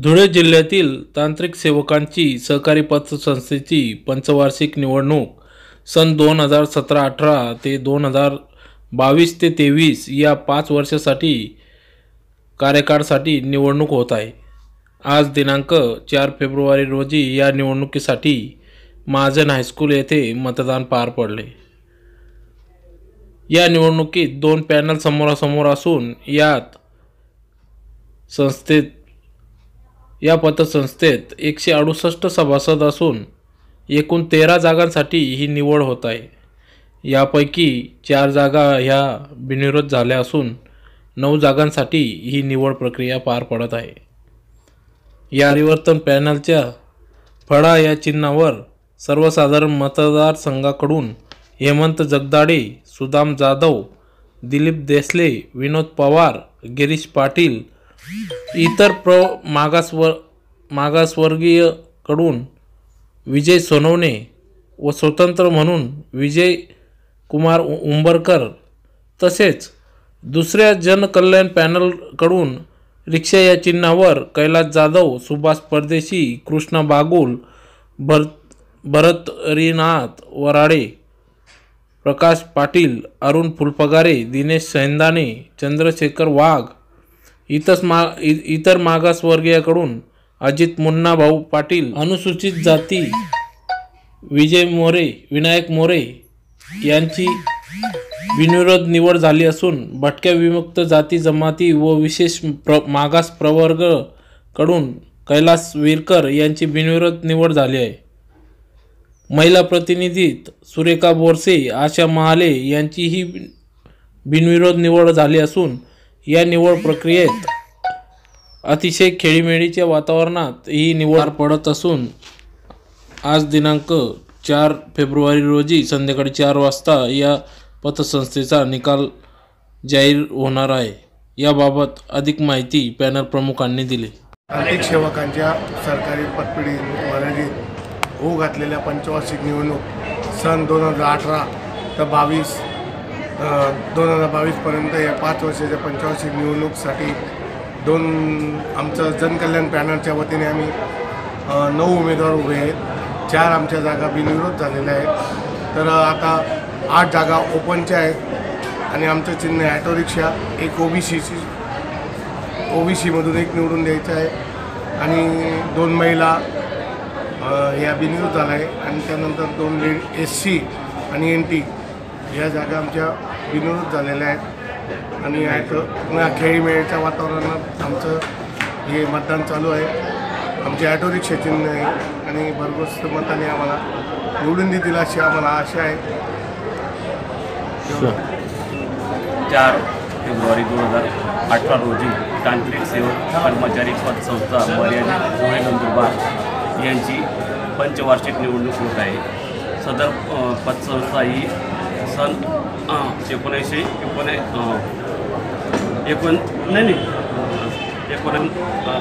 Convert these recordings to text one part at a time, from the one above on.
धुळे जिल्ह्यातील तांत्रिक सेवकांची सहकारी पतसंस्थेची पंचवार्षिक निवडणूक सन 2017-18 ते 2022 ते 23 या 5 वर्षासाठी कार्यकाळासाठी निवडणूक होत आहे। आज दिनांक 4 फेब्रुवारी रोजी या निवडणुकीसाठी महाजन हायस्कूल येथे मतदान पार पडले। या निवडणुकीत 2 पॅनल समोरासमोर असून या पतसंस्थेत 168 सभासद असून एकूण 13 जागांसाठी ही निवड होत आहे। यापैकी 4 जागा ह्या बिनविरोध झाल्या असून 9 जागांसाठी ही निवड प्रक्रिया पार पडत आहे। या परिवर्तन पॅनलच्या फळा या चिन्हावर सर्वसाधारण मतदारसंघाकडून हेमंत जगदाळे, सुदाम जाधव, दिलीप देसले, विनोद पवार, गिरीश पाटील, इतर मागासवर्गीय कडून विजय सोनवणे व स्वतंत्र म्हणून विजय कुमार उंबरकर, तसेच दुसऱ्या जनकल्याण पॅनल कडून रिक्षा या चिन्हावर कैलास जाधव, सुभाष परदेशी, कृष्णा बागुल, भरत रिनाथ वराडे, प्रकाश पाटील, अरुण फुलपगारे, दिनेश सैंदाने, चंद्रशेखर वाघ, इतर मागासवर्गीयाकडून अजित मुन्ना भाऊ पाटील, अनुसूचित जाती विनायक मोरे यांची बिनविरोध निवड झाली असून भटक्या विमुक्त जाती जमाती व विशेष मागास प्रवर्ग कडून कैलास विरकर यांची बिनविरोध निवड झाली आहे। महिला प्रतिनिधीत सुरेखा बोरसे, आशा महाले यांचीही बिनविरोध निवड झाली असून या निवड प्रक्रियेत अतिशय खेळीमेळीच्या वातावरणात ही निवड पडत असून आज दिनांक 4 फेब्रुवारी रोजी संध्याकाळी 4 वाजता या पतसंस्थेचा निकाल जाहीर होणार आहे। याबाबत अधिक माहिती पॅनल प्रमुखांनी दिली। तांत्रिक सेवकांच्या सरकारी पतपेढी मर्यादित होऊ घातलेल्या पंचवार्षिक निवडणूक सन 2018 ते 2022 पर्यंत या 5 वर्षाच्या पंचवार्षिक निवडणुकीसाठी आमचं जनकल्याण पॅनलच्या वतीने आम्ही 9 उमेदवार उभे आहेत। 4 आमच्या जागा बिनविरोध झालेल्या आहेत, तर आता 8 जागा ओपनच्या आहेत आणि आमचं चिन्ह आहे ऑटो रिक्षा। एक ओबीसीमधून एक निवडून द्यायचं आहे आणि 2 महिला या बिनविरोध झाला आहे आणि त्यानंतर 2 SC आणि NT या जागा आमच्या बिनविरोध झालेल्या आहेत आणि खेळीमेळीच्या वातावरणात आमचं हे मतदान चालू आहे। आमचे ऑटो रिक्षा चिन्ह आहे आणि भरघोस मताने आम्हाला निवडून देतील अशी आम्हाला आशा आहे। 4 फेब्रुवारी 2018 रोजी तांत्रिक सेवक कर्मचारी पतसंस्था मर्यादित धुळे नंदुरबार यांची पंचवार्षिक निवडणूक होत आहे। सदर पतसंस्था ही सन 1989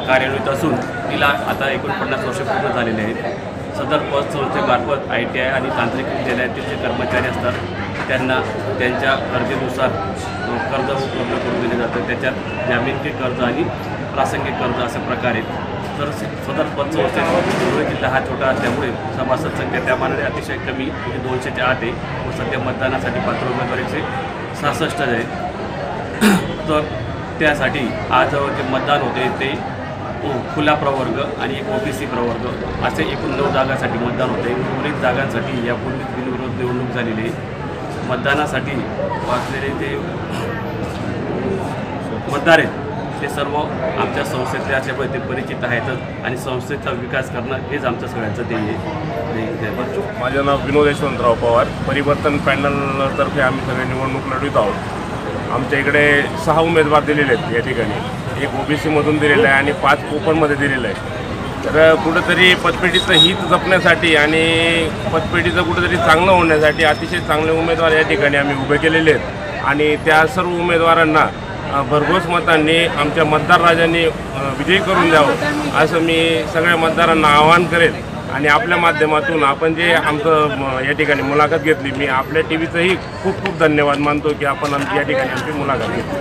कार्यान्वित असून तिला आता 49 वर्ष पूर्ण झालेले आहेत। सदर पतसंस्थेमार्फत ITI आणि तांत्रिक विद्यालयातील जे कर्मचारी असतात त्यांना त्यांच्या गरजेनुसार कर्ज उपलब्ध करून दिले जातं। त्याच्यात जामीनके कर्ज आणि प्रासंगिक कर्ज अशा प्रकारे। तर सदर पतसंस्थेत धुळे जिल्हा हा छोटा असल्यामुळे सभासद संख्या त्या मानाने अतिशय कमी म्हणजे 200च्या आत आहे व सध्या मतदानासाठी पात्र उमेदवार 166 आहे। तर त्यासाठी आज जे मतदान होते ते खुला प्रवर्ग आणि एक OBC प्रवर्ग असे एकूण 9 जागांसाठी मतदान होते। उर्वरित जागांसाठी यापूर्वीच बिनविरोध निवडणूक झालेली आहे। मतदानासाठी वाचलेले ते मतदार आहेत ते सर्व आमच्या संस्थेतले असल्यामुळे ते परिचित आहेतच आणि संस्थेचा विकास करणं हेच आमचं सगळ्यांचं ध्येय आहे। माझं नाव विनोद यशवंतराव पवार। परिवर्तन पॅनलतर्फे आम्ही सगळे निवडणूक लढवित आहोत। आमच्या इकडे 6 उमेदवार दिलेले आहेत या ठिकाणी, एक OBCमधून दिलेलं आहे आणि 5 ओपनमध्ये दिलेलं आहे। तर कुठंतरी पतपेढीचं हित जपण्यासाठी आणि पतपेढीचं कुठंतरी चांगलं होण्यासाठी अतिशय चांगले उमेदवार या ठिकाणी आम्ही उभे केलेले आहेत आणि त्या सर्व उमेदवारांना भरघोस मतांनी आमच्या मतदार राजांनी विजयी करून द्यावं असं मी सगळ्या मतदारांना आवाहन करेन। आणि आपल्या माध्यमातून आपण जे आमचं या ठिकाणी मुलाखत घेतली, मी आपल्या TV चंही खूप खूप धन्यवाद मानतो की आपण आमची या ठिकाणी आमची मुलाखत घेतली।